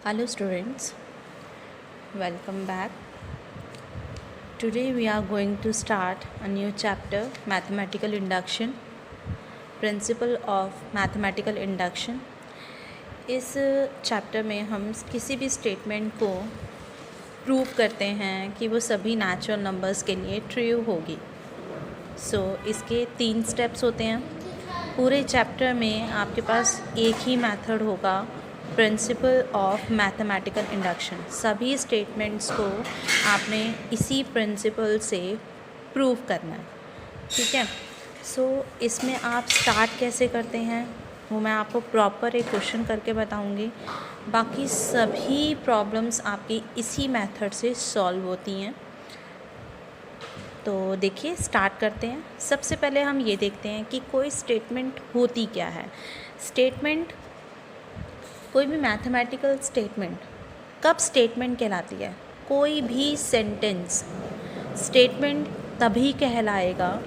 Hello students, welcome back. Today we are going to start a new chapter, Mathematical Induction, Principle of Mathematical Induction. इस chapter में हम किसी भी statement को prove करते हैं कि वो सभी नेचुरल नंबर्स के लिए ट्रू होगी. इसके 3 स्टेप्स होते हैं. पूरे चैप्टर में आपके पास एक ही मेथड होगा, प्रिंसिपल ऑफ मैथमेटिकल इंडक्शन. सभी स्टेटमेंट्स को आपने इसी प्रिंसिपल से प्रूव करना है. ठीक है. इसमें आप स्टार्ट कैसे करते हैं वो मैं आपको प्रॉपर एक क्वेश्चन करके बताऊंगी. बाकी सभी प्रॉब्लम्स आपकी इसी मेथड से सॉल्व होती हैं. तो देखिए, स्टार्ट करते हैं. सबसे पहले हम ये देखते हैं कि कोई स्टेटमेंट होती क्या है. स्टेटमेंट, कोई भी मैथमेटिकल स्टेटमेंट कब स्टेटमेंट कहलाती है? कोई भी सेंटेंस स्टेटमेंट तभी कहलाएगा,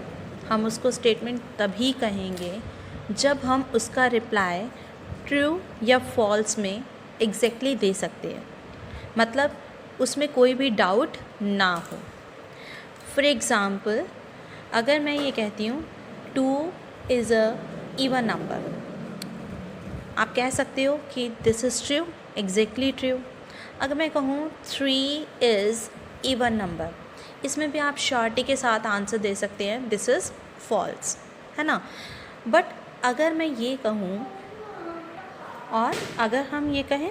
हम उसको स्टेटमेंट तभी कहेंगे जब हम उसका रिप्लाई ट्रू या फॉल्स में एग्जैक्टली दे सकते हैं. मतलब उसमें कोई भी डाउट ना हो. फॉर एग्ज़ाम्पल, अगर मैं ये कहती हूँ 2 इज़ अ इवन नंबर, आप कह सकते हो कि this is true, exactly true. अगर मैं कहूँ 3 इज़ इवन नंबर, इसमें भी आप श्योरिटी के साथ आंसर दे सकते हैं, दिस इज़ फॉल्स, है ना. बट अगर मैं ये कहूँ, और अगर हम ये कहें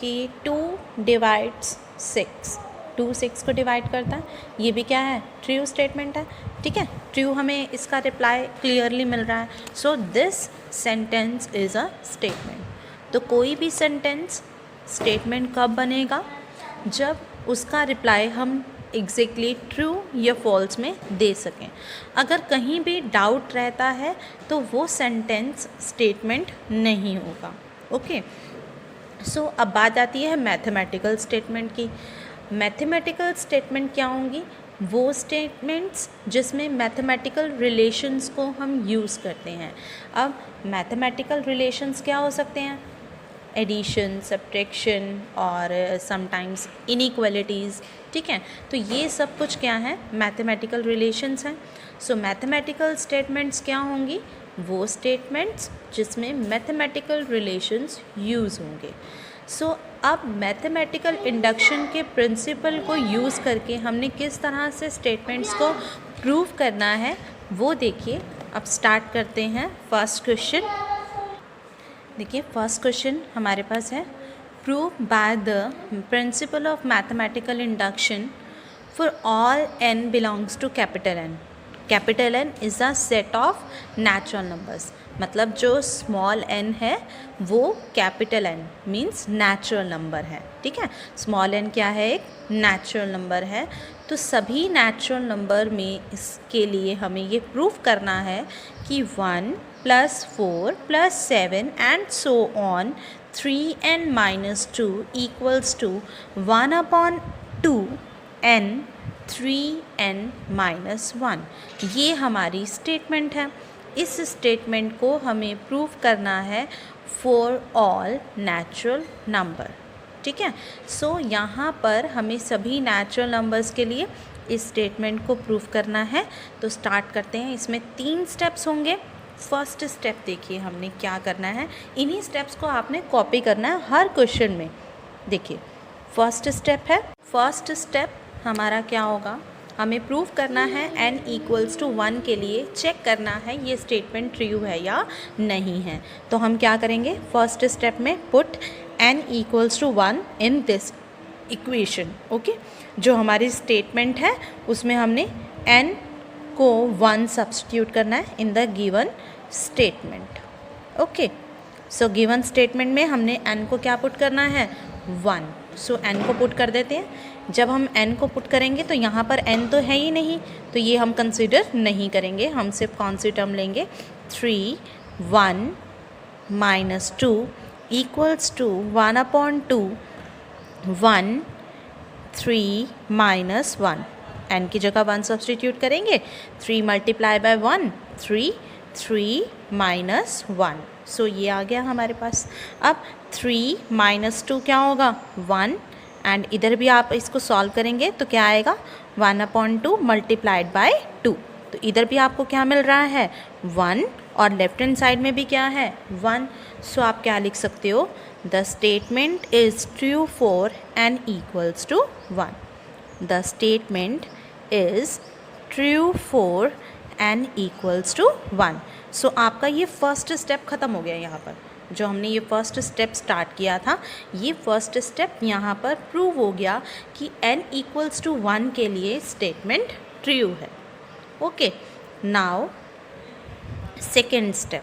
कि 2 डिवाइड्स 6, 2 6 को डिवाइड करता है, ये भी क्या है? ट्रू स्टेटमेंट है. ठीक है, ट्रू हमें इसका रिप्लाई क्लियरली मिल रहा है. So this sentence is a statement. तो कोई भी सेंटेंस स्टेटमेंट कब बनेगा? जब उसका रिप्लाई हम एग्जैक्टली ट्रू या फॉल्स में दे सकें. अगर कहीं भी डाउट रहता है तो वो सेंटेंस स्टेटमेंट नहीं होगा. ओके. अब बात आती है मैथमेटिकल स्टेटमेंट की. मैथमेटिकल स्टेटमेंट क्या होंगी? वो स्टेटमेंट्स जिसमें मैथमेटिकल रिलेशंस को हम यूज़ करते हैं. अब मैथमेटिकल रिलेशंस क्या हो सकते हैं? एडिशन, सब्ट्रैक्शन और समटाइम्स इनइक्वालिटीज़. ठीक है, तो ये सब कुछ क्या है? मैथमेटिकल रिलेशंस हैं. मैथमेटिकल स्टेटमेंट्स क्या होंगी? वो स्टेटमेंट्स जिसमें मैथमेटिकल रिलेशंस यूज़ होंगे. अब मैथमेटिकल इंडक्शन के प्रिंसिपल को यूज़ करके हमने किस तरह से स्टेटमेंट्स को प्रूव करना है वो देखिए. अब स्टार्ट करते हैं. फर्स्ट क्वेश्चन देखिए. फर्स्ट क्वेश्चन हमारे पास है, prove by the principle of mathematical induction for all n belongs to capital N. Capital N is a set of natural numbers. मतलब जो स्मॉल n है वो capital N means natural number है. ठीक है, स्मॉल n क्या है? एक नेचुरल नंबर है. तो सभी नेचुरल नंबर में इसके लिए हमें ये प्रूव करना है कि 1 + 4 + 7 and so on 3n - 2 = 1/2 n 3n - 1. ये हमारी स्टेटमेंट है. इस स्टेटमेंट को हमें प्रूव करना है फॉर ऑल नेचुरल नंबर. ठीक है. यहाँ पर हमें सभी नेचुरल नंबर्स के लिए इस स्टेटमेंट को प्रूव करना है. तो स्टार्ट करते हैं. इसमें 3 स्टेप्स होंगे. फर्स्ट स्टेप देखिए हमने क्या करना है. इन्हीं स्टेप्स को आपने कॉपी करना है हर क्वेश्चन में. देखिए, फर्स्ट स्टेप है. फर्स्ट स्टेप हमारा क्या होगा? हमें प्रूव करना है n = 1 के लिए चेक करना है ये स्टेटमेंट ट्रू है या नहीं है. तो हम क्या करेंगे? फर्स्ट स्टेप में put n = 1 in this equation. Okay, जो हमारी स्टेटमेंट है उसमें हमने n को 1 सब्स्टिट्यूट करना है in the given statement. Okay, given statement में हमने n को क्या पुट करना है? 1. n को पुट कर देते हैं. जब हम n को पुट करेंगे तो यहाँ पर n तो है ही नहीं, तो ये हम कंसिडर नहीं करेंगे. हम सिर्फ कौन सी टर्म लेंगे? 3 1 - 2 = 1/2 1 3 - 1. n की जगह 1 सब्स्टिट्यूट करेंगे. 3 × 1 3 3 - 1. सो ये आ गया हमारे पास। अब 3 - 2 क्या होगा 1, एंड इधर भी आप इसको सॉल्व करेंगे तो क्या आएगा 1/2 मल्टीप्लाइड बाय 2। तो इधर भी आपको क्या मिल रहा है 1, और लेफ्ट हैंड साइड में भी क्या है 1। सो आप क्या लिख सकते हो the statement is true for n equals to 1। The statement is true for n equals to 1। So आपका ये फर्स्ट स्टेप ख़त्म हो गया। यहाँ पर जो हमने ये फर्स्ट स्टेप स्टार्ट किया था, ये फर्स्ट स्टेप यहाँ पर प्रूव हो गया कि n इक्वल्स टू 1 के लिए स्टेटमेंट ट्रू है। Okay, now second step.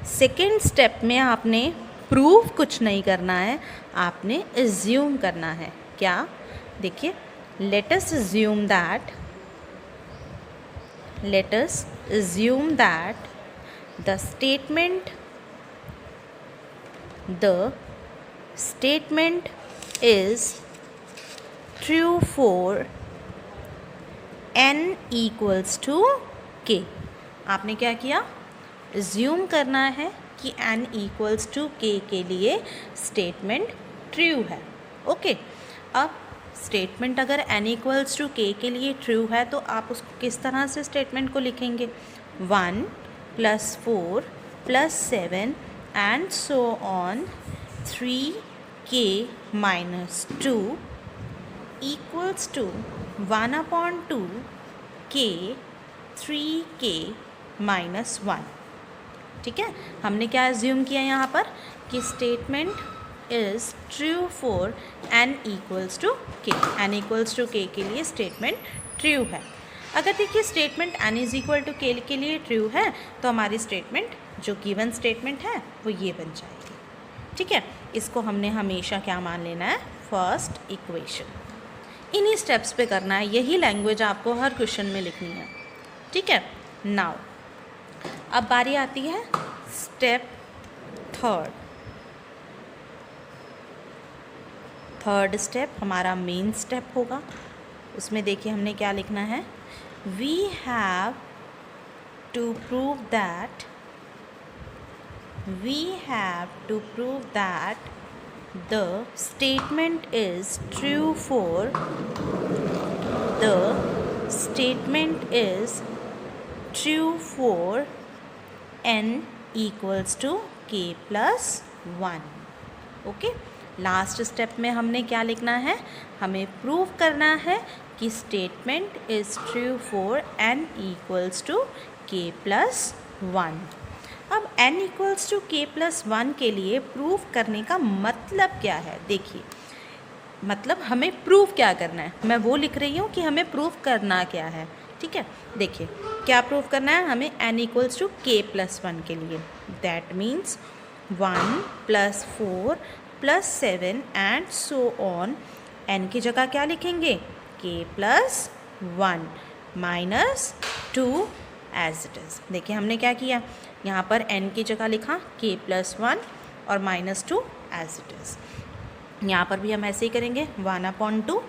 Second step में आपने प्रूव कुछ नहीं करना है, आपने एज्यूम करना है। क्या, देखिए, let us assume that the statement is true for n equals to k। आपने क्या किया, assume करना है कि n equals to k के लिए स्टेटमेंट ट्रू है। ओके, अब स्टेटमेंट अगर n इक्वल्स टू k के लिए ट्रू है तो आप उसको किस तरह से स्टेटमेंट को लिखेंगे 1 + 4 + 7 and so on 3k - 2 equals to 1/2 k 3k - 1। ठीक है, हमने क्या एज्यूम किया यहाँ पर कि statement is true for n equals to k। n equals to k के लिए स्टेटमेंट ट्रू है। अगर देखिए statement n is equal to k के लिए ट्रू है तो हमारी स्टेटमेंट जो गिवन स्टेटमेंट है वो ये बन जाएगी। ठीक है, इसको हमने हमेशा क्या मान लेना है फर्स्ट इक्वेशन। इन्हीं स्टेप्स पे करना है, यही लैंग्वेज आपको हर क्वेश्चन में लिखनी है। ठीक है, नाउ अब बारी आती है स्टेप थर्ड स्टेप हमारा मेन स्टेप होगा। उसमें देखिए हमने क्या लिखना है, we have to prove that the statement is true for n equals to k + 1। Okay, last step में हमने क्या लिखना है, हमें प्रूव करना है कि statement is true for n equals to k + 1। अब n इक्वल्स टू k + 1 के लिए प्रूव करने का मतलब क्या है, देखिए मतलब हमें प्रूव क्या करना है, मैं वो लिख रही हूँ कि हमें प्रूव करना क्या है। ठीक है, देखिए क्या प्रूव करना है हमें n इक्वल्स टू k + 1 के लिए। That means 1 + 4 + 7 and so on. n की जगह क्या लिखेंगे k + 1 - 2 एज इट इज़। देखिए हमने क्या किया, यहाँ पर n की जगह लिखा k + 1 और -2 एज इट इज़। यहाँ पर भी हम ऐसे ही करेंगे 1/2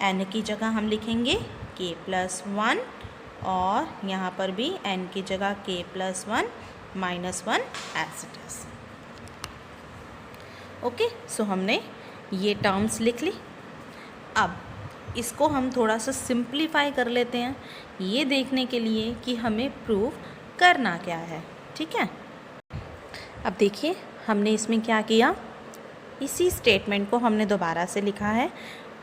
n की जगह हम लिखेंगे k + 1 और यहाँ पर भी n की जगह k + 1 -1 as it is. Okay, so हमने ये टर्म्स लिख ली। अब इसको हम थोड़ा सा सिंप्लीफाई कर लेते हैं ये देखने के लिए कि हमें प्रूव करना क्या है। ठीक है, अब देखिए हमने इसमें क्या किया, इसी स्टेटमेंट को हमने दोबारा से लिखा है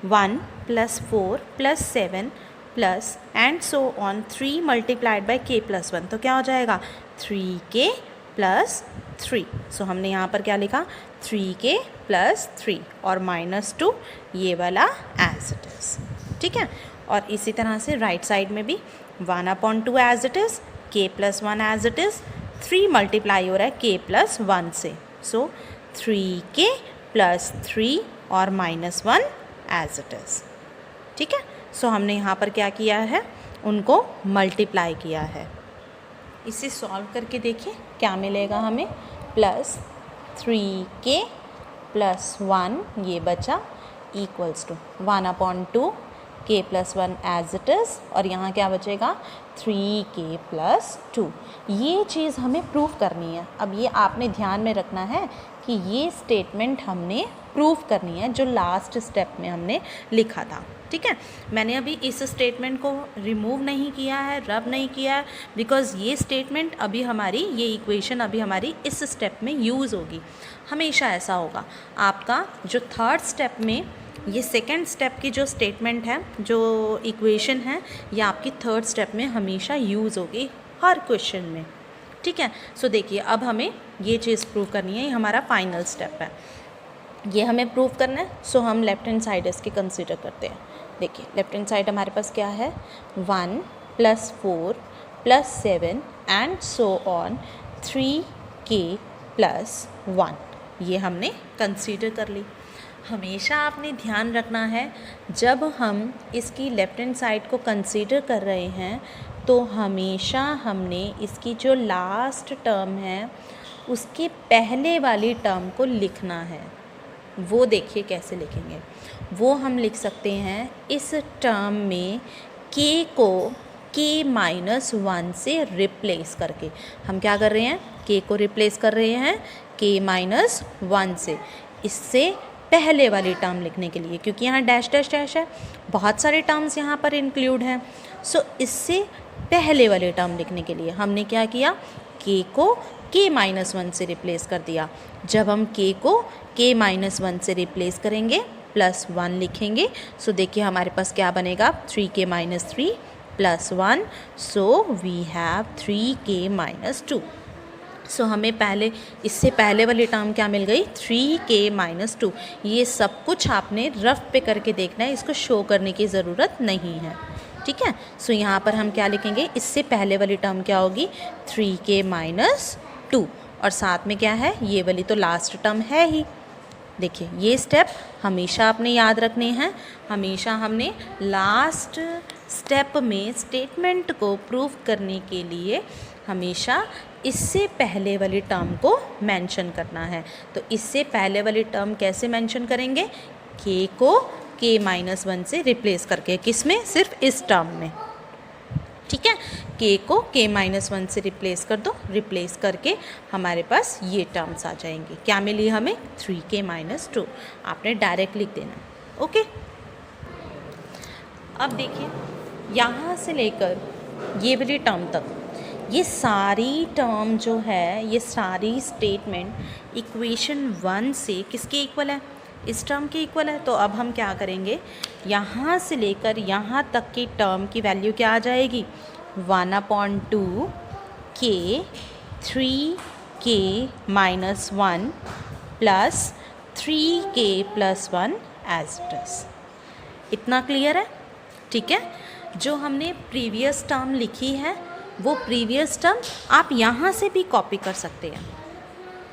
1 + 4 + 7 plus and so on 3 multiplied by k + 1, तो क्या हो जाएगा 3k + 3। सो हमने यहाँ पर क्या लिखा 3k + 3 और -2 ये वाला एज इट इज़। ठीक है, और इसी तरह से राइट साइड में भी 1/2 as it is, k + 1 as it is, 3 multiply हो रहा है k + 1 से, सो 3k + 3 और -1 एज इट इज़। ठीक है, सो हमने यहाँ पर क्या किया है, उनको मल्टीप्लाई किया है। इसे सॉल्व करके देखिए क्या मिलेगा हमें, +3k + 1 ये बचा equals to 1/2 k plus 1 as it is, और यहाँ क्या बचेगा 3k प्लस 2। ये चीज़ हमें प्रूफ करनी है। अब ये आपने ध्यान में रखना है कि ये स्टेटमेंट हमने प्रूफ करनी है जो लास्ट स्टेप में हमने लिखा था। ठीक है, मैंने अभी इस स्टेटमेंट को रिमूव नहीं किया है, रब नहीं किया है, बिकॉज़ ये स्टेटमेंट अभी हमारी, ये इक्वेशन अभी हमारी इस स्टेप में यूज़ होगी। हमेशा ऐसा होगा आपका जो थर्ड स्टेप में, ये सेकंड स्टेप की जो स्टेटमेंट है, जो इक्वेशन है, ये आपकी थर्ड स्टेप में हमेशा यूज़ होगी हर क्वेश्चन में। ठीक है, सो देखिए अब हमें ये चीज़ प्रूव करनी है, ये हमारा फाइनल स्टेप है, ये हमें प्रूव करना है। सो हम लेफ्ट हैंड साइड इसकी कंसीडर करते हैं। देखिए लेफ्ट हैंड साइड हमारे पास क्या है, 1 + 4 + 7 एंड सो ऑन 3k + 1, ये हमने कंसीडर कर ली। हमेशा आपने ध्यान रखना है जब हम इसकी लेफ्ट हैंड साइड को कंसीडर कर रहे हैं तो हमेशा हमने इसकी जो लास्ट टर्म है उसके पहले वाली टर्म को लिखना है। वो देखिए कैसे लिखेंगे, वो हम लिख सकते हैं इस टर्म में k को k-1 से रिप्लेस करके। हम क्या कर रहे हैं, k को रिप्लेस कर रहे हैं k-1 से, इससे पहले वाली टर्म लिखने के लिए, क्योंकि यहाँ डैश डैश डैश है, बहुत सारे टर्म्स यहाँ पर इंक्लूड हैं। सो इससे पहले वाले टर्म लिखने के लिए हमने क्या किया, k को k-1 से रिप्लेस कर दिया। जब हम k को k-1 से रिप्लेस करेंगे +1 लिखेंगे, सो देखिए हमारे पास क्या बनेगा, 3k-3 + 1, so we have 3k-2। सो हमें पहले, इससे पहले वाली टर्म क्या मिल गई, 3k-2। ये सब कुछ आपने रफ पे करके देखना है, इसको शो करने की ज़रूरत नहीं है। ठीक है, सो यहाँ पर हम क्या लिखेंगे, इससे पहले वाली टर्म क्या होगी, 3k-2, और साथ में क्या है, ये वाली तो लास्ट टर्म है ही। देखिए ये स्टेप हमेशा आपने याद रखने हैं। हमेशा हमने लास्ट स्टेप में स्टेटमेंट को प्रूव करने के लिए हमेशा इससे पहले वाली टर्म को मेंशन करना है। तो इससे पहले वाली टर्म कैसे मेंशन करेंगे, k को k-1 से रिप्लेस करके, किसमें, सिर्फ इस टर्म में। ठीक है, k को k-1 से रिप्लेस कर दो, रिप्लेस करके हमारे पास ये टर्म्स आ जाएंगे। क्या मिली हमें, 3k-2, आपने डायरेक्ट लिख देना। ओके, अब देखिए यहाँ से लेकर ये वाली टर्म तक, ये सारी टर्म जो है, ये सारी स्टेटमेंट इक्वेशन 1 से किसके इक्वल है, इस टर्म के इक्वल है। तो अब हम क्या करेंगे, यहाँ से लेकर यहाँ तक की टर्म की वैल्यू क्या आ जाएगी, 1/2 k 3k-1 + 3k + 1 as it is. इतना क्लियर है। ठीक है, जो हमने प्रीवियस टर्म लिखी है वो प्रीवियस टर्म आप यहाँ से भी कॉपी कर सकते हैं।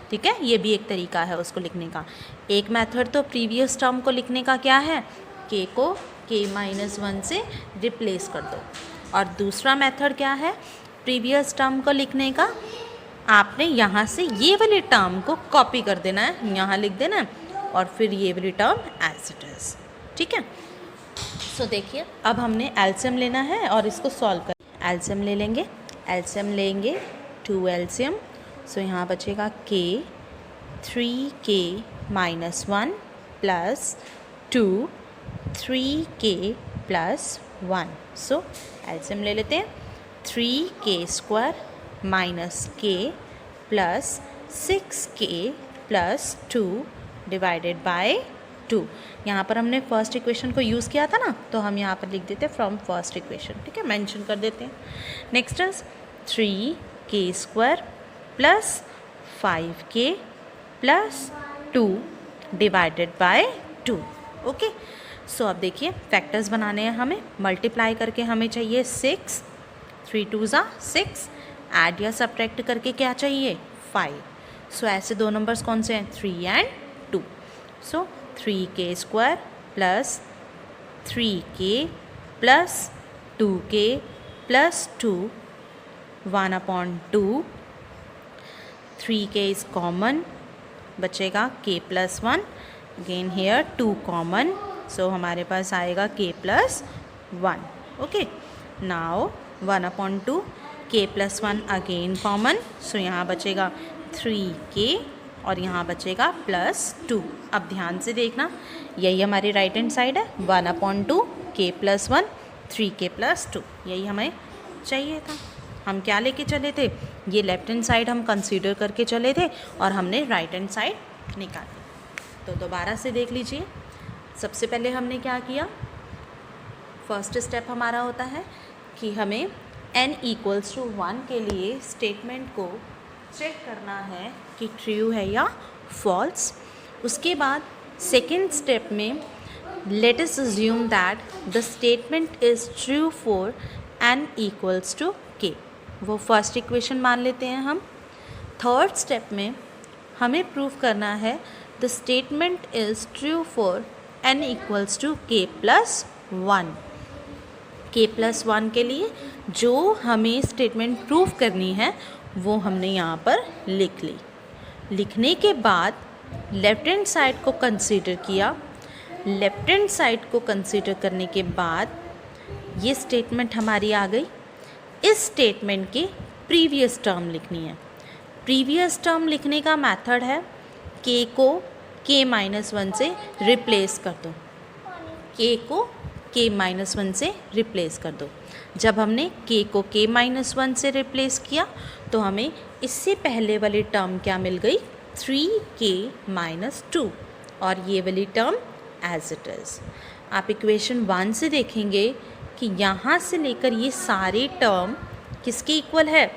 ठीक है, ये भी एक तरीका है उसको लिखने का। एक मेथड तो प्रीवियस टर्म को लिखने का क्या है, k को k-1 से रिप्लेस कर दो, और दूसरा मेथड क्या है, प्रीवियस टर्म को लिखने का, आपने यहाँ से ये वाली टर्म को कॉपी कर देना है, यहाँ लिख देना है, और फिर ये वाली टर्म एज इट इज़। ठीक है, सो देखिए अब हमने एलसीएम लेना है और इसको सॉल्व कर, एलसीएम ले लेंगे, एलसीएम लेंगे 2 एलसीएम। सो यहाँ बचेगा k 3k-1 + 2 3k + 1। सो एलसीएम ले लेते हैं, 3k² - k + 6k + 2 / 2। यहाँ पर हमने फर्स्ट इक्वेशन को यूज़ किया था ना, तो हम यहाँ पर लिख देते हैं फ्रॉम फर्स्ट इक्वेशन। ठीक है, मेंशन कर देते हैं। Next is 3k² + 5k + 2 / 2। Okay, सो अब देखिए फैक्टर्स बनाने हैं हमें, मल्टीप्लाई करके हमें चाहिए 6, 3 2 = 6, ऐड या सब्ट्रैक्ट करके क्या चाहिए, 5। सो ऐसे दो नंबर्स कौन से हैं, 3 और 2। सो 3k² + 3k + 2k + 2 1/2। 3k is common, बचेगा k + 1, अगेन हेयर 2 कॉमन, सो हमारे पास आएगा k + 1. Okay, now 1/2 k plus 1 again common, सो यहाँ बचेगा 3k और यहाँ बचेगा +2. अब ध्यान से देखना, यही हमारी राइट हैंड साइड है. 1/2 k plus 1 3k plus 2, यही हमें चाहिए था. हम क्या लेके चले थे, ये लेफ्ट हैंड साइड हम कंसीडर करके चले थे और हमने राइट हैंड साइड निकाली. तो दोबारा से देख लीजिए. सबसे पहले हमने क्या किया, फर्स्ट स्टेप हमारा होता है कि हमें n = 1 के लिए स्टेटमेंट को चेक करना है कि ट्रू है या फॉल्स. उसके बाद सेकेंड स्टेप में let us assume that the statement is true for n = k. वो फर्स्ट इक्वेशन मान लेते हैं हम. थर्ड स्टेप में हमें प्रूव करना है the statement is true for n = k + 1. k + 1 के लिए जो हमें स्टेटमेंट प्रूव करनी है वो हमने यहाँ पर लिख ली. लिखने के बाद लेफ्ट हैंड साइड को कंसीडर किया. लेफ्ट हैंड साइड को कंसीडर करने के बाद ये स्टेटमेंट हमारी आ गई. इस स्टेटमेंट के प्रीवियस टर्म लिखनी है. प्रीवियस टर्म लिखने का मेथड है k को k - 1 से रिप्लेस कर दो. k को k - 1 से रिप्लेस कर दो. जब हमने k को k - 1 से रिप्लेस किया तो हमें इससे पहले वाली टर्म क्या मिल गई, 3k - 2, और ये वाली टर्म एज इट इज़. आप इक्वेशन 1 से देखेंगे कि यहाँ से लेकर ये सारे टर्म किसके इक्वल है,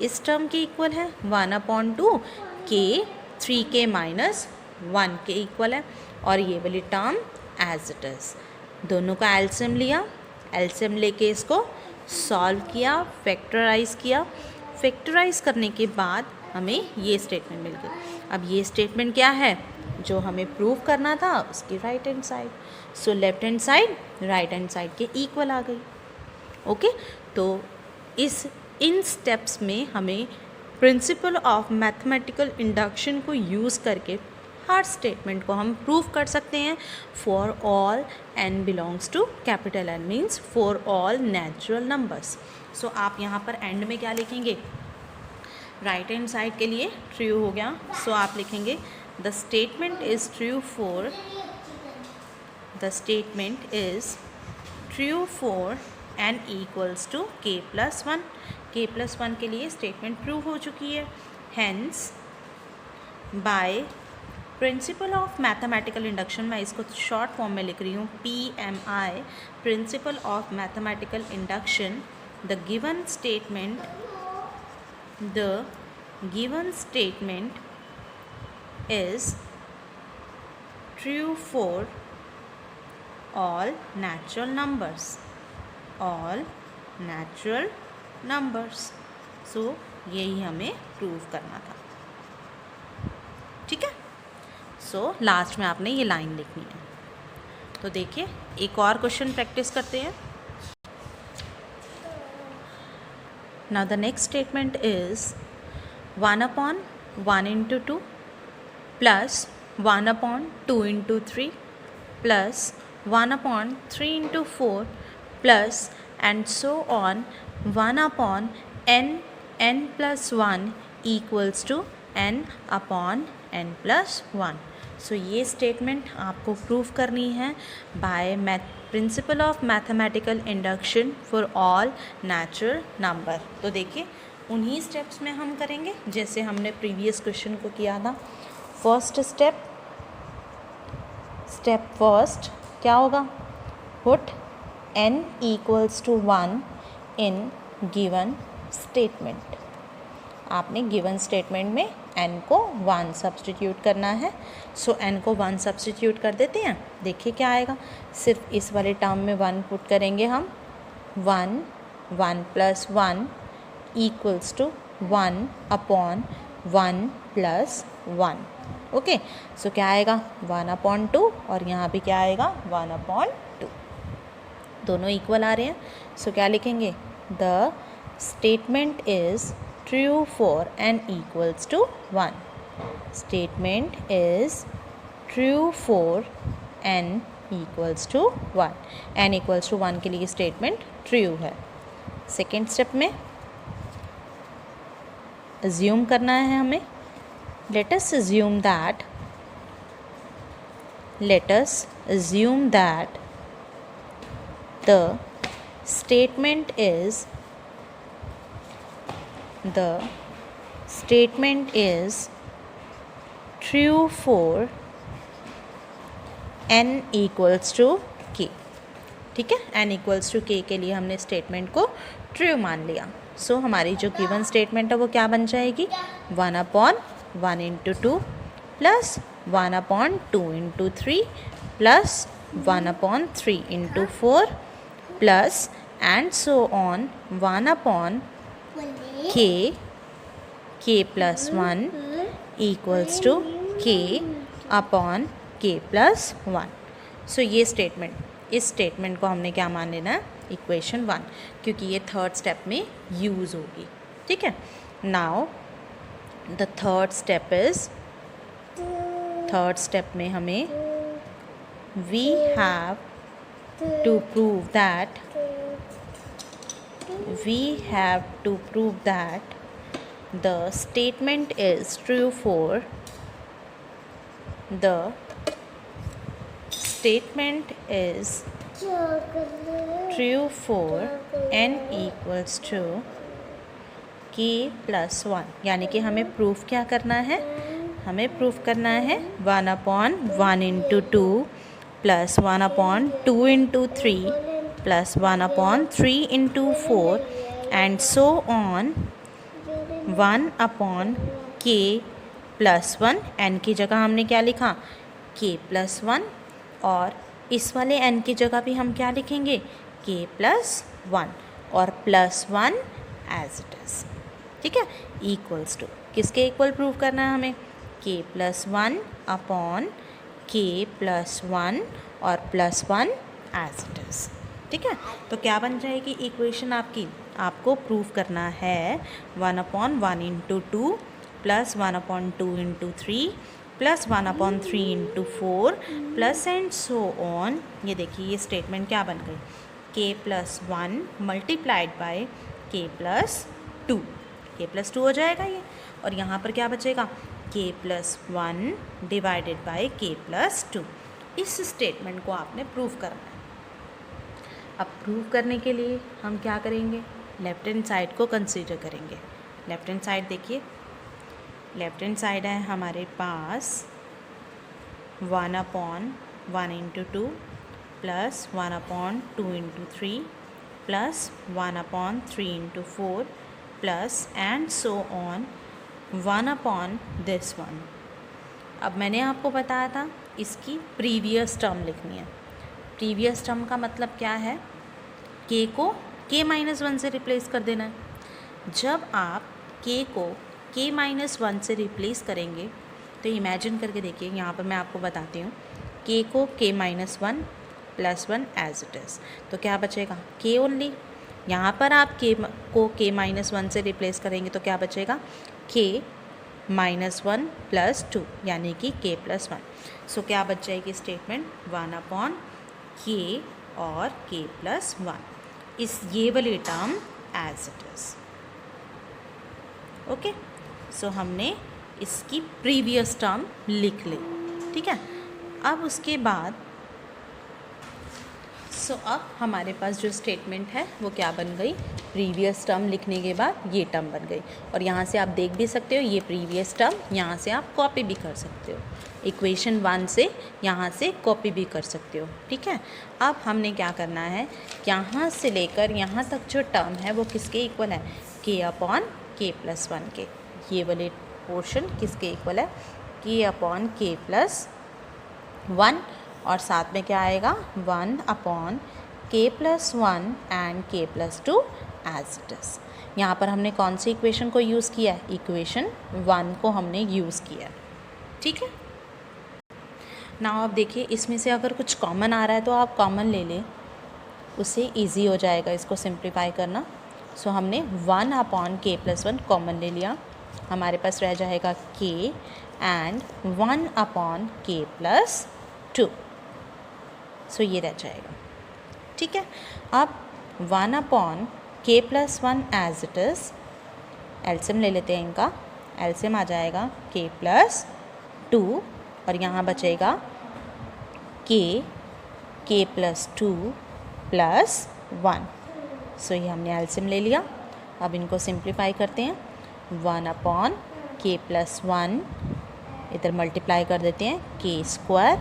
इस टर्म के इक्वल है. 1/2 k 3k - 1 के इक्वल है, और ये वाली टर्म एज इट इज़. दोनों का एलसीएम लिया. एलसीएम लेके इसको सॉल्व किया, फैक्टराइज किया. फैक्टराइज करने के बाद हमें ये स्टेटमेंट मिल गई. अब ये स्टेटमेंट क्या है, जो हमें प्रूव करना था उसकी right hand side. So left hand side right hand side के इक्वल आ गई. ओके, तो इन स्टेप्स में हमें प्रिंसिपल ऑफ मैथमेटिकल इंडक्शन को यूज़ करके हर स्टेटमेंट को हम प्रूव कर सकते हैं for all n belongs to capital N, means for all natural numbers. So आप यहाँ पर एंड में क्या लिखेंगे, राइट हैंड साइड के लिए ट्रू हो गया. सो आप लिखेंगे the statement is true for n = k + 1. k + 1 के लिए स्टेटमेंट प्रूव हो चुकी है. Hence by principle of mathematical induction, मैं इसको शॉर्ट फॉर्म में लिख रही हूँ, PMI, principle of mathematical induction, the given statement is true for all natural numbers. So यही हमें प्रूव करना था. ठीक है. सो लास्ट में आपने ये लाइन लिखनी है. तो देखिए एक और क्वेश्चन प्रैक्टिस करते हैं. Now the next statement is 1/1 × 2 plus 1/2 × 3 plus 1/3 × 4 plus and so on 1/n + 1 = n/n + 1. So ये स्टेटमेंट आपको प्रूव करनी है by principle of mathematical induction for all natural number. तो देखिए उन्हीं स्टेप्स में हम करेंगे जैसे हमने प्रीवियस क्वेश्चन को किया था. फर्स्ट स्टेप फर्स्ट क्या होगा, put n = 1 in given statement. आपने गिवन स्टेटमेंट में n को 1 सब्सटीट्यूट करना है. सो n को 1 सब्सटीट्यूट कर देते हैं. देखिए क्या आएगा, सिर्फ इस वाले टर्म में 1 पुट करेंगे हम. 1 + 1 = 1/1 + 1. ओके, सो क्या आएगा 1/2 और यहाँ भी क्या आएगा 1/2. दोनों इक्वल आ रहे हैं. सो क्या लिखेंगे, the statement is true for n = 1. Statement is true for n equals to 1, n equals to 1 के लिए स्टेटमेंट ट्रू है। सेकेंड स्टेप में अज्यूम करना है हमें। let us assume that the statement is true for n equals to k। ठीक है, n equals to k के लिए हमने स्टेटमेंट को ट्रू मान लिया। सो हमारी जो गिवन स्टेटमेंट है वो क्या बन जाएगी, 1/1 into 2 plus 1/2 into 3 plus 1/3 into 4 plus and so on 1/k plus 1 equals to k plus 1। So ये इस स्टेटमेंट को हमने क्या मान लेना है, इक्वेशन 1, क्योंकि ये थर्ड स्टेप में यूज़ होगी। ठीक है, नाउ द थर्ड स्टेप में हमें we have to prove that the statement is true for n equals to k plus 1, यानी कि हमें प्रूफ क्या करना है, हमें प्रूफ करना है 1/1 into 2 plus 1/2 into 3 plus 1/3 into 4 and so on 1/k plus 1। n की जगह हमने क्या लिखा, k प्लस 1, और इस वाले n की जगह भी हम क्या लिखेंगे, k प्लस 1 और प्लस 1 एज इट इज़। ठीक है, इक्वल्स टू किसके इक्वल प्रूव करना है हमें, k plus 1 upon k plus 1 और प्लस 1 एज इट इज़। ठीक है, तो क्या बन जाएगी इक्वेशन आपकी, आपको प्रूव करना है 1/1 into 2 plus 1/2 into 3 plus 1/3 into 4 plus and so on. ये देखिए ये स्टेटमेंट क्या बन गई, k plus 1 multiplied by k plus 2, k plus 2 हो जाएगा ये, और यहाँ पर क्या बचेगा, k plus 1 divided by k plus 2। इस स्टेटमेंट को आपने प्रूव करना है। अब प्रूव करने के लिए हम क्या करेंगे, लेफ्ट हैंड साइड को कंसीडर करेंगे। लेफ्ट हैंड साइड देखिए, लेफ्ट हैंड साइड है हमारे पास 1/1 into 2 plus 1/2 into 3 plus 1/3 into 4 plus and so on 1/1। अब मैंने आपको बताया था इसकी प्रीवियस टर्म लिखनी है। प्रीवियस टर्म का मतलब क्या है, k को k-1 से रिप्लेस कर देना है। जब आप k को k-1 से रिप्लेस करेंगे तो इमेजिन करके देखिए, यहाँ पर मैं आपको बताती हूँ, k को k-1 plus 1 as it is, तो क्या बचेगा, k ओनली। यहाँ पर आप k को k-1 से रिप्लेस करेंगे तो क्या बचेगा, k-1 प्लस 2 यानी कि k प्लस 1। सो क्या बच जाएगी स्टेटमेंट, 1/k और k प्लस 1 इस ये वाली term as it is. Okay, so हमने इसकी प्रीवियस टर्म लिख ली। ठीक है, अब उसके बाद अब हमारे पास जो स्टेटमेंट है वो क्या बन गई, प्रीवियस टर्म लिखने के बाद ये टर्म बन गई, और यहाँ से आप देख भी सकते हो ये प्रीवियस टर्म यहाँ से आप कॉपी भी कर सकते हो, इक्वेशन 1 से यहाँ से कॉपी भी कर सकते हो। ठीक है, अब हमने क्या करना है, यहाँ से लेकर यहाँ तक जो टर्म है वो किसके इक्वल है, k/k प्लस 1 के। ये वाले पोर्शन किसके इक्वल है, k/k प्लस 1, और साथ में क्या आएगा, 1/k plus 1 and k plus 2 as it is. यहाँ पर हमने कौन सी इक्वेशन को यूज़ किया है, इक्वेशन 1 को हमने यूज़ किया। ठीक है, नाउ आप देखिए इसमें से अगर कुछ कॉमन आ रहा है तो आप कॉमन ले लें, उससे इजी हो जाएगा इसको सिंप्लीफाई करना। सो हमने 1/k प्लस 1 कॉमन ले लिया, हमारे पास रह जाएगा k एंड 1/k प्लस 2। सो ये रह जाएगा, ठीक है। अब 1 upon k plus 1 as it is, LCM ले लेते हैं इनका, एलसीएम आ जाएगा k प्लस 2 और यहाँ बचेगा k प्लस 2 प्लस 1। सो ये हमने एलसीएम ले लिया। अब इनको सिंप्लीफाई करते हैं, 1 अपॉन k प्लस 1, इधर मल्टीप्लाई कर देते हैं, k square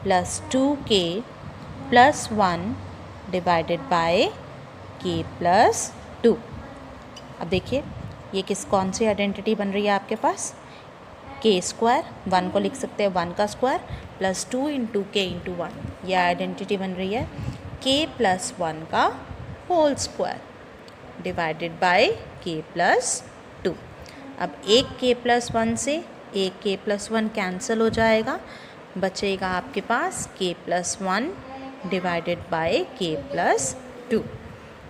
plus 2k plus 1 divided by k plus 2। अब देखिए ये कौन सी आइडेंटिटी बन रही है आपके पास, k स्क्वायर, 1 को लिख सकते हैं 1 का square plus 2 into k into 1, यह आइडेंटिटी बन रही है k प्लस 1 का whole square divided by k plus 2। अब एक k प्लस 1 से एक k प्लस 1 कैंसिल हो जाएगा, बचेगा आपके पास k plus 1 divided by k plus 2।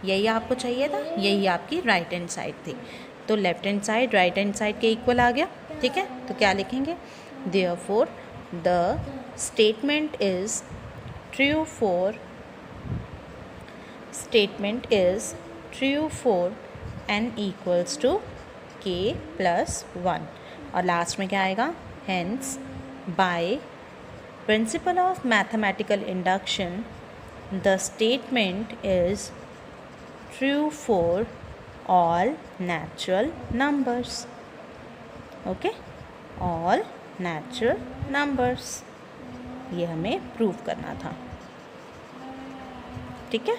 यही आपको चाहिए था, यही आपकी राइट हैंड साइड थी। तो left hand side right hand side के इक्वल आ गया, ठीक है। तो क्या लिखेंगे, therefore the statement is true for n equals to k plus 1। और लास्ट में क्या आएगा, hence by principle of mathematical induction the statement is true for all natural numbers, okay, all natural numbers, ये हमें प्रूव करना था, ठीक है।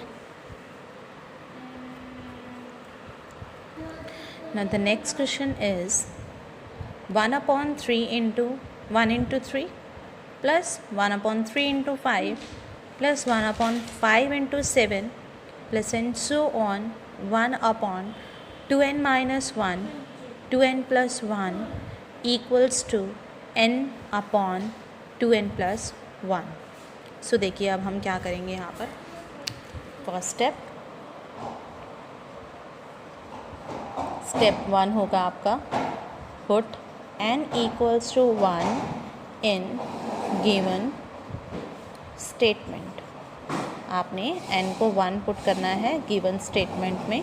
Now the next question is 1 upon 3 into 1 into 3 plus 1 upon 3 into 5 plus 1 upon 5 into 7 plus and so on 1 upon 2n minus 1 2n plus 1 equals to n upon 2n plus 1। सो देखिए अब हम क्या करेंगे यहाँ पर, फर्स्ट स्टेप 1 होगा आपका, put n equals to 1 in given statement. आपने n को 1 पुट करना है गिवन स्टेटमेंट में,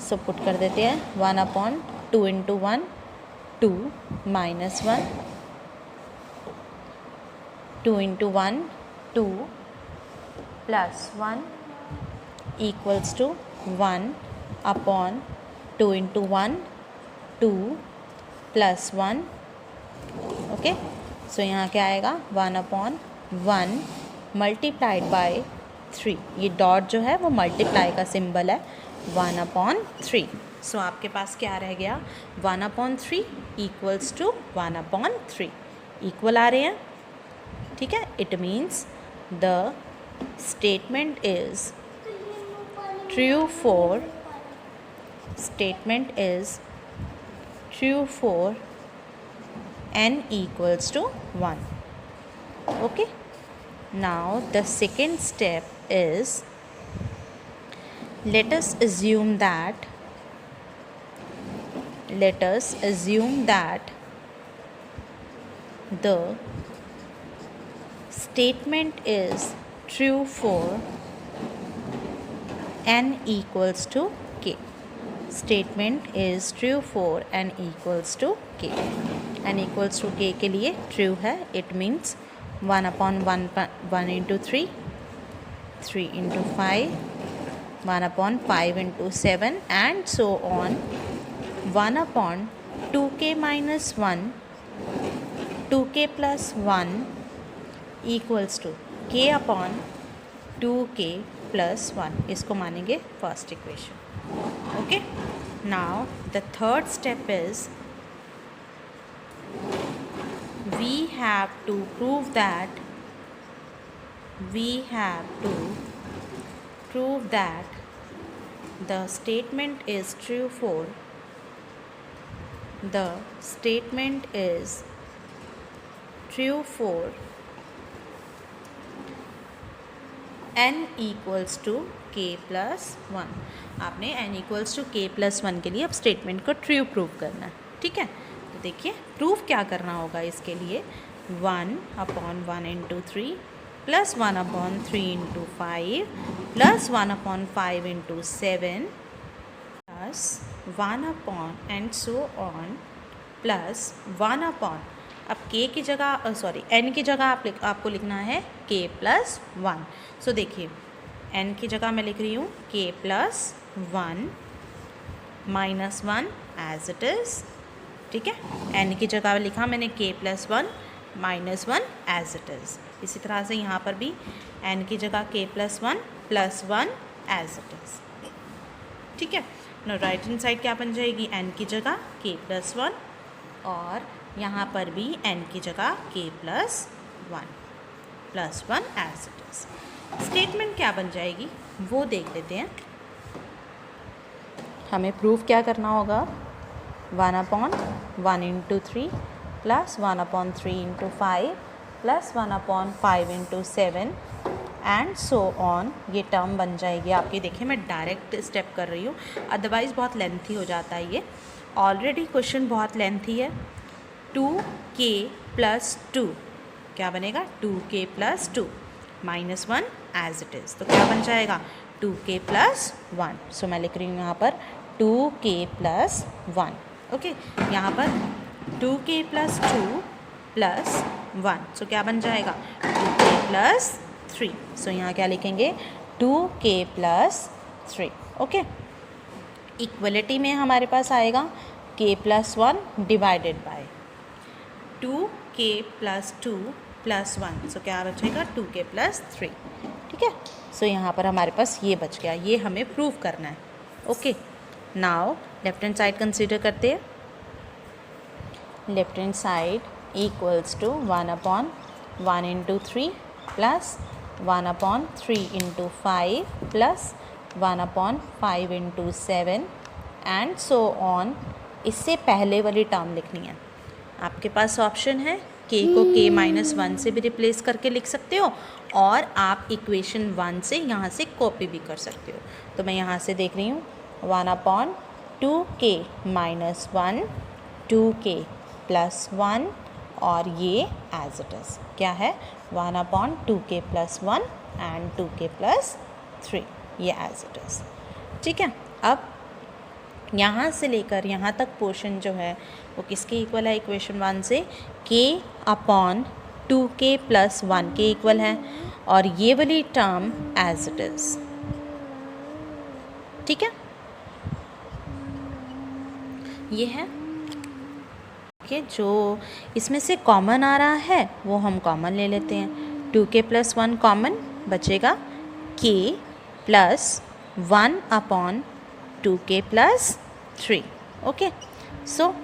सो पुट कर देते हैं 1 upon 2 into 1 2 minus 1 2 into 1 2 plus 1 equals to 1 upon 2 into 1 2 plus 1, okay. So यहाँ क्या आएगा, 1 अपॉन 1 मल्टीप्लाइड बाय 3, ये डॉट जो है वो मल्टीप्लाई का सिंबल है, 1 अपॉन 3। सो आपके पास क्या रह गया, 1 upon 3 equals to 1 upon 3, equal आ रहे हैं, ठीक है। It means the statement is true for n equals to 1, okay। Now the second step is, let us assume that the statement is true for n equals to k। statement is true for n equals to k। n equals to k के लिए true है, it means 1 upon 1 into 3 3 into 5 1 upon 5 into 7 and so on 1 upon 2k minus 1 2k plus 1 equals to k upon 2k plus 1। इसको मानेंगे first equation, okay. Now the third step is we have to prove that the statement is true for n equals to k plus 1। आपने n equals to k plus 1 के लिए अब statement को true prove करना है, ठीक है। तो देखिए प्रूफ क्या करना होगा इसके लिए, 1 upon 1 into 3 plus 1/3 into 5 plus 1/5 into 7 plus 1 and so on plus 1 अब k की जगह सॉरी n की जगह आपको लिखना है k प्लस 1। सो देखिए n की जगह मैं लिख रही हूँ k plus 1 minus 1 as it is. ठीक है, n की जगह लिखा मैंने k plus 1 minus 1 as it is. इसी तरह से यहाँ पर भी n की जगह k plus 1 plus 1 as it is. ठीक है, ना राइट हैंड साइड क्या बन जाएगी, n की जगह k प्लस 1 और यहाँ पर भी n की जगह k plus 1 as it is. Statement क्या बन जाएगी वो देख लेते हैं। हमें प्रूफ क्या करना होगा, 1/1 into 3 plus 1/3 into 5 plus 1/5 into 7 and so on. ये टर्म बन जाएगी आपकी। देखिए मैं डायरेक्ट स्टेप कर रही हूँ, अदरवाइज़ बहुत लेंथी हो जाता है ये। ऑलरेडी क्वेश्चन बहुत लेंथी है। 2k प्लस 2 क्या बनेगा, 2k plus 2 minus 1 as it is. तो क्या बन जाएगा 2k प्लस 1। सो मैं लिख रही हूँ यहाँ पर 2k प्लस 1। ओके, यहाँ पर 2k प्लस 2 प्लस 1। सो क्या बन जाएगा 2k प्लस 3। सो यहाँ क्या लिखेंगे 2k प्लस 3। ओके, इक्वलिटी में हमारे पास आएगा k plus 1 divided by 2k plus 2 plus 1। सो क्या बचेगा 2k प्लस 3। ठीक है, सो यहाँ पर हमारे पास ये बच गया, ये हमें प्रूव करना है। Okay, now left hand side consider करते हैं। Left hand side equals to 1/1 into 3 plus 1/3 into 5 plus 1/5 into 7 and so on. इससे पहले वाली टर्म लिखनी है। आपके पास ऑप्शन है k को k माइनस 1 से भी रिप्लेस करके लिख सकते हो और आप इक्वेशन 1 से यहाँ से कॉपी भी कर सकते हो। तो मैं यहाँ से देख रही हूँ 1/2k माइनस 1 2k प्लस 1 और ये एज इट इज़ क्या है 1/2k plus 1 and 2k plus 3, ये एज इट इज़। ठीक है, अब यहाँ से लेकर यहाँ तक पोर्शन जो है वो किसके इक्वल है, इक्वेशन 1 से k/2k प्लस 1 के इक्वल है और ये वाली टर्म एज इट इज़। ठीक है, ये है कि जो इसमें से कॉमन आ रहा है वो हम कॉमन ले लेते हैं। 2k प्लस 1 कॉमन बचेगा k plus 1/2k plus 3। Okay, so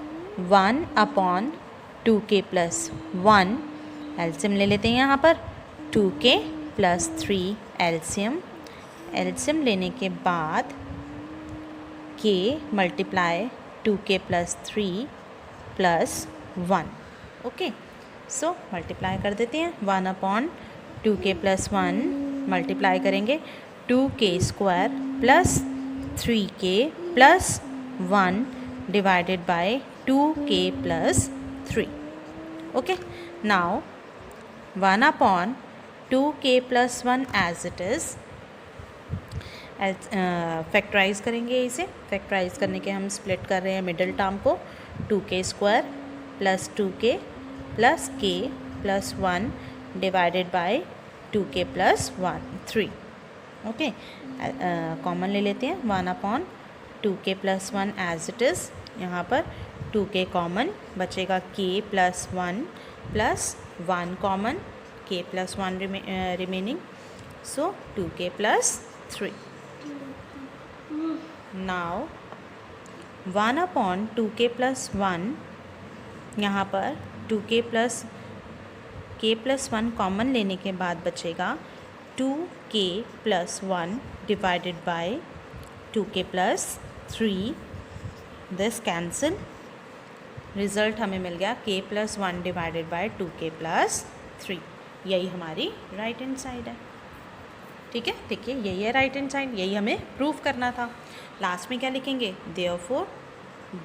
1/2k plus 1 LCM ले लेते हैं यहाँ पर 2k प्लस 3 एल्सियम लेने के बाद k multiply 2k plus 3 plus 1। Okay, so multiply कर देते हैं 1/2k प्लस 1 मल्टीप्लाई करेंगे 2k square plus 3k plus 1 divided by 2k plus 3। Okay, now 1/2k plus 1 as it is. Factorise करेंगे इसे। फैक्टराइज करने के हम स्प्लिट कर रहे हैं मिडिल टर्म को 2k square plus 2k plus k plus 1 divided by 2k plus 3। Okay, common ले लेते हैं 1/2k plus 1 as it is. यहाँ पर 2k कॉमन बचेगा k plus 1 plus 1 common k plus 1 remaining, so 2k plus 3। Now 1/2k plus 1 यहाँ पर 2k plus k plus 1 common लेने के बाद बचेगा 2k plus 1 divided by 2k plus 3। This cancel, result हमें मिल गया k plus 1 divided by 2k plus 3। यही हमारी राइट हैंड साइड है। ठीक है, देखिए यही है राइट हैंड साइड, यही हमें प्रूव करना था। लास्ट में क्या लिखेंगे, therefore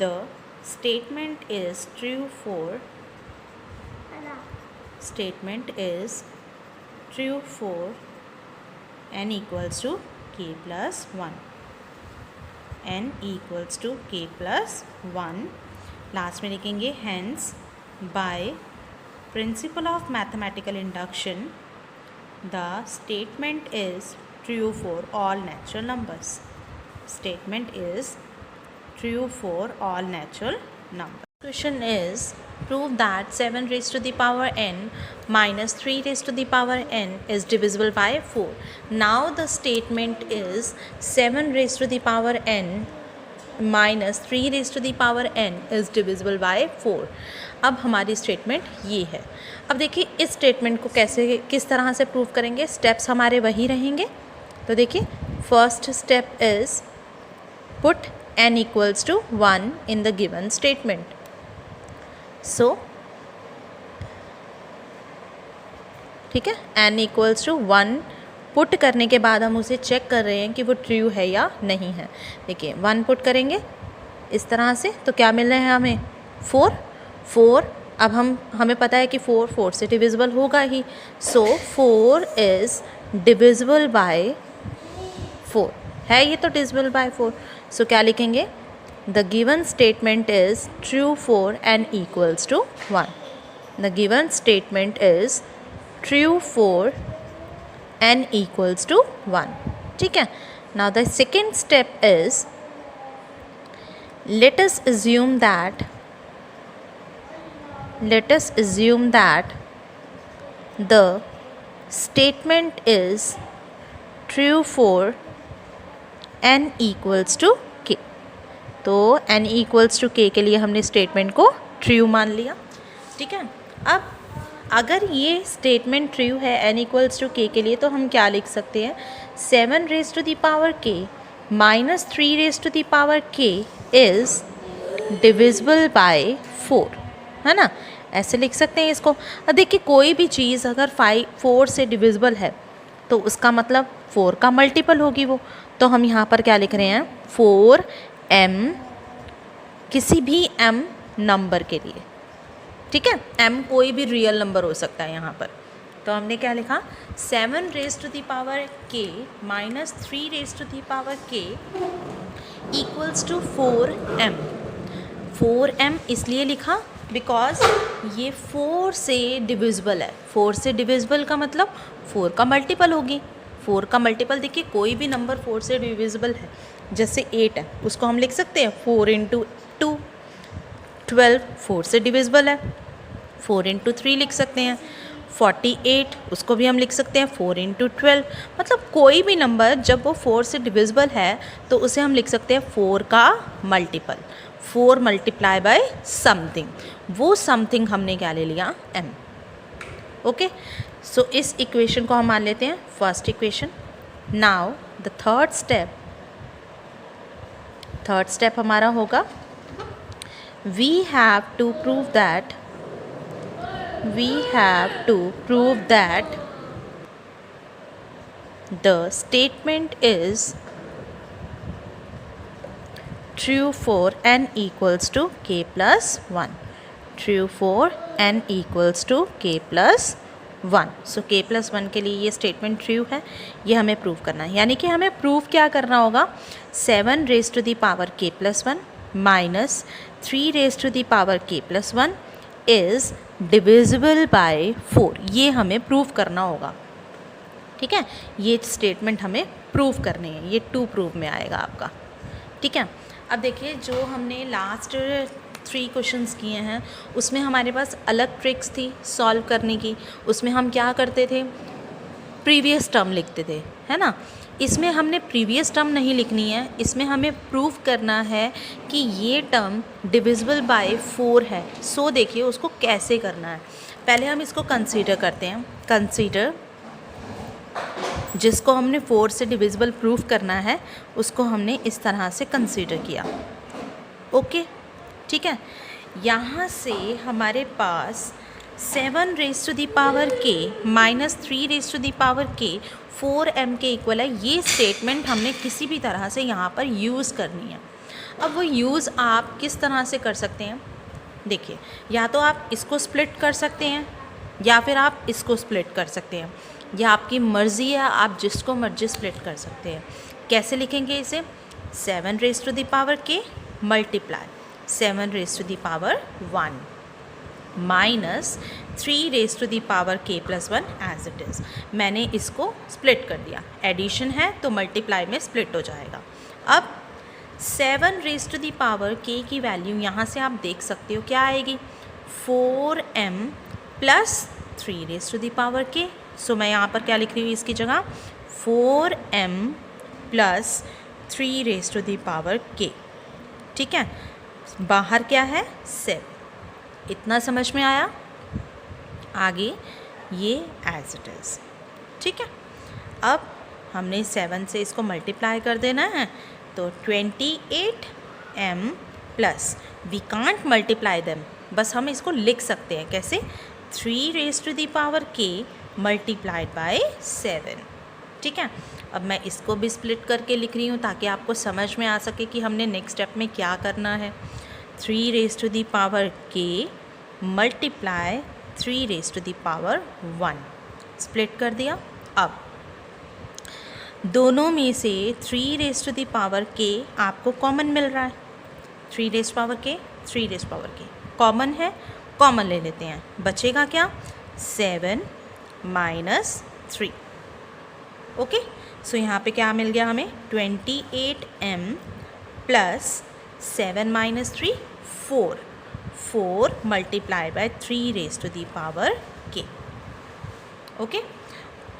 the statement is true for true for n equals to k plus 1, n equals to k plus 1। Last में लिखेंगे hence by principle of mathematical induction the statement is true for all natural numbers। Statement is true for all natural numbers। Question is prove that 7 raised to the power n minus 3 raised to the power n is divisible by 4। Now the statement is 7 raised to the power n minus 3 raised to the power n is divisible by 4। अब हमारी statement ये है। अब देखिए इस statement को किस तरह से प्रूव करेंगे, स्टेप्स हमारे वही रहेंगे। तो देखिए first step is put n equals to 1 in the given statement। So ठीक है, n equals to 1 पुट करने के बाद हम उसे चेक कर रहे हैं कि वो ट्रू है या नहीं है। देखिए 1 पुट करेंगे इस तरह से तो क्या मिल रहे हैं हमें 4। अब हमें पता है कि 4 से डिविजिबल होगा ही। सो 4 इज़ डिविजिबल बाय 4 है, ये तो डिविजिबल बाय 4। सो क्या लिखेंगे, the given statement is true for n equals to 1। The given statement is true for n equals to 1। ठीक है। Now the second step is let us assume that the statement is true for n equals to k। तो n equals to k के लिए हमने statement को true मान लिया। ठीक है। अब अगर ये स्टेटमेंट ट्रू है n equals to k के लिए तो हम क्या लिख सकते हैं, 7 raised to the power k minus 3 raised to the power k is divisible by 4, है ना, ऐसे लिख सकते हैं इसको। अब देखिए कोई भी चीज़ अगर 4 से डिविजिबल है तो उसका मतलब 4 का मल्टीपल होगी वो। तो हम यहाँ पर क्या लिख रहे हैं, 4m किसी भी m नंबर के लिए। ठीक है, m कोई भी रियल नंबर हो सकता है यहाँ पर। तो हमने क्या लिखा, 7 raised to the power k minus 3 raised to the power k equals to 4m। 4m इसलिए लिखा बिकॉज ये 4 से डिविजिबल है। 4 से डिविजिबल का मतलब 4 का मल्टीपल होगी। 4 का मल्टीपल देखिए कोई भी नंबर 4 से डिविजिबल है, जैसे 8 है उसको हम लिख सकते हैं 4 into 2। 12 4 से डिविजिबल है, 4 into 3 लिख सकते हैं। 48 उसको भी हम लिख सकते हैं 4 into 12। मतलब कोई भी नंबर जब वो 4 से डिविजिबल है तो उसे हम लिख सकते हैं 4 का मल्टीपल। 4 मल्टीप्लाई बाय समथिंग, वो समथिंग हमने क्या ले लिया, m। ओके, सो इस इक्वेशन को हम मान लेते हैं first equation. Now the third step हमारा होगा, we have to prove that the statement is true for n equals to k plus 1। true for n equals to k plus 1। So k plus 1 के लिए ये statement true है, ये हमें prove करना है। यानी कि हमें प्रूव क्या करना होगा, 7 raised to the power k plus 1 minus 3 raised to the power k plus 1 is divisible by 4। ये हमें प्रूव करना होगा। ठीक है, ये स्टेटमेंट हमें प्रूव करनी है, ये टू प्रूव में आएगा आपका। ठीक है। अब देखिए जो हमने लास्ट 3 क्वेश्चंस किए हैं उसमें हमारे पास अलग ट्रिक्स थी सॉल्व करने की। उसमें हम क्या करते थे, प्रीवियस टर्म लिखते थे, है ना। इसमें हमने प्रीवियस टर्म नहीं लिखनी है, इसमें हमें प्रूव करना है कि ये टर्म डिविजिबल बाय 4 है। सो देखिए उसको कैसे करना है, पहले हम इसको कंसीडर करते हैं। कंसीडर जिसको हमने 4 से डिविजिबल प्रूव करना है उसको हमने इस तरह से कंसीडर किया। ओके, ठीक है। यहाँ से हमारे पास 7 raised to the power k minus 3 raised to the power k 4m के इक्वल है। ये स्टेटमेंट हमने किसी भी तरह से यहाँ पर यूज़ करनी है। अब वो यूज़ आप किस तरह से कर सकते हैं, देखिए या तो आप इसको स्प्लिट कर सकते हैं या फिर आप इसको स्प्लिट कर सकते हैं। यह आपकी मर्ज़ी है, आप जिसको मर्जी स्प्लिट कर सकते हैं। कैसे लिखेंगे इसे? 7 raise to the power k multiply 7 raise to the power 1 minus 3 raise to the power k plus 1 as it is. मैंने इसको स्प्लिट कर दिया, एडिशन है तो मल्टीप्लाई में स्प्लिट हो जाएगा। अब 7 raise to the power k की वैल्यू यहाँ से आप देख सकते हो क्या आएगी, 4m plus 3 raise to the power k। So मैं यहाँ पर क्या लिख रही हूँ इसकी जगह, 4m plus 3 raise to the power k। ठीक है, बाहर क्या है 7। इतना समझ में आया? आगे ये एज इट इज़। ठीक है, अब हमने 7 से इसको मल्टीप्लाई कर देना है, तो 28m plus, we can't multiply them, बस हम इसको लिख सकते हैं कैसे, 3 raise to the power k multiplied by 7। ठीक है, अब मैं इसको भी स्प्लिट करके लिख रही हूँ ताकि आपको समझ में आ सके कि हमने नेक्स्ट स्टेप में क्या करना है। 3 raise to the power k multiply 3 raise to the power 1, split कर दिया। अब दोनों में से 3 raise to the power k आपको कॉमन मिल रहा है, 3 raise power k 3 raise power k common है, कॉमन ले लेते हैं, बचेगा क्या 7 माइनस 3। ओके, सो यहाँ पे क्या मिल गया हमें, 28m plus 7 minus 3 4 multiply by 3 raise to the power k। Okay,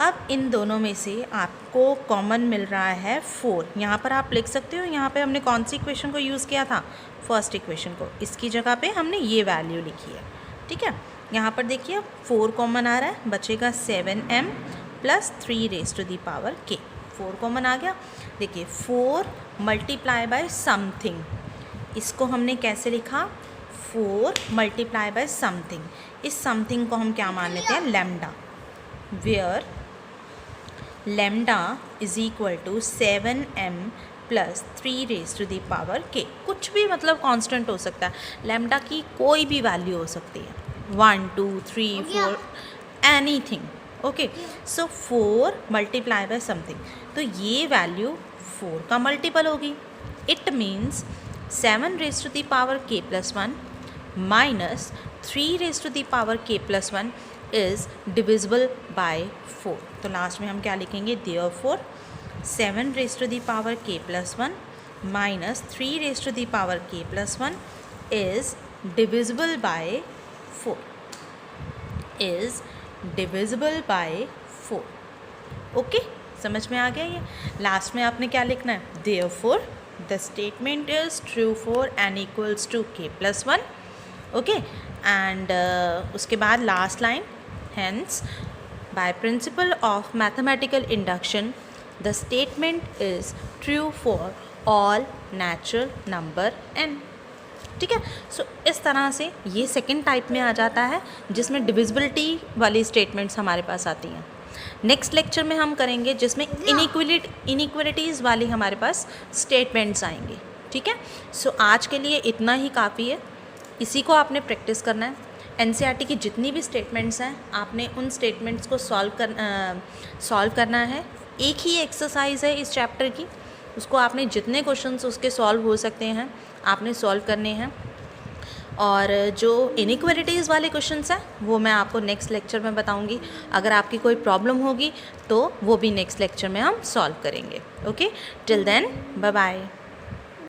अब इन दोनों में से आपको कॉमन मिल रहा है 4। यहाँ पर आप लिख सकते हो, यहाँ पे हमने कौन सी इक्वेशन को यूज़ किया था, फर्स्ट इक्वेशन को, इसकी जगह पे हमने ये वैल्यू लिखी है। ठीक है, यहाँ पर देखिए 4 कॉमन आ रहा है, बचेगा 7m plus 3 raise to the power k। 4 common आ गया। देखिए 4 मल्टीप्लाई बाय समथिंग, इसको हमने कैसे लिखा, 4 मल्टीप्लाई बाय समथिंग। इस समथिंग को हम क्या मान लेते हैं, lambda, where lambda is equal to 7m plus 3 raise to the power k। कुछ भी मतलब कांस्टेंट हो सकता है, लैम्डा की कोई भी वैल्यू हो सकती है, 1 2 3 4 anything. Okay, so 4 multiply by something, तो ये वैल्यू 4 का मल्टीपल होगी। It means 7 raise to the power k plus 1 minus 3 raise to the power k plus 1 is divisible by 4। तो लास्ट में हम क्या लिखेंगे, therefore 7 raise to the power k plus 1 minus 3 raise to the power k plus 1 is divisible by 4, is divisible by 4। Okay, समझ में आ गया ये? Last में आपने क्या लिखना है, therefore the statement is true for n equals to k plus 1। Okay, and उसके बाद last line, hence by principle of mathematical induction the statement is true for all natural number n। ठीक है, सो इस तरह से ये सेकंड टाइप में आ जाता है जिसमें डिविजिबिलिटी वाली स्टेटमेंट्स हमारे पास आती हैं। नेक्स्ट लेक्चर में हम करेंगे जिसमें इनइक्वलिटीज़ वाली हमारे पास स्टेटमेंट्स आएंगे। ठीक है, सो आज के लिए इतना ही काफ़ी है, इसी को आपने प्रैक्टिस करना है। एनसीईआरटी की जितनी भी स्टेटमेंट्स हैं आपने उन स्टेटमेंट्स को सॉल्व करना है। एक ही एक्सरसाइज है इस चैप्टर की, उसको आपने जितने क्वेश्चंस उसके सॉल्व हो सकते हैं आपने सॉल्व करने हैं। और जो इनइक्वालिटीज़ वाले क्वेश्चंस हैं वो मैं आपको नेक्स्ट लेक्चर में बताऊंगी। अगर आपकी कोई प्रॉब्लम होगी तो वो भी नेक्स्ट लेक्चर में हम सॉल्व करेंगे। Okay, till then bye bye.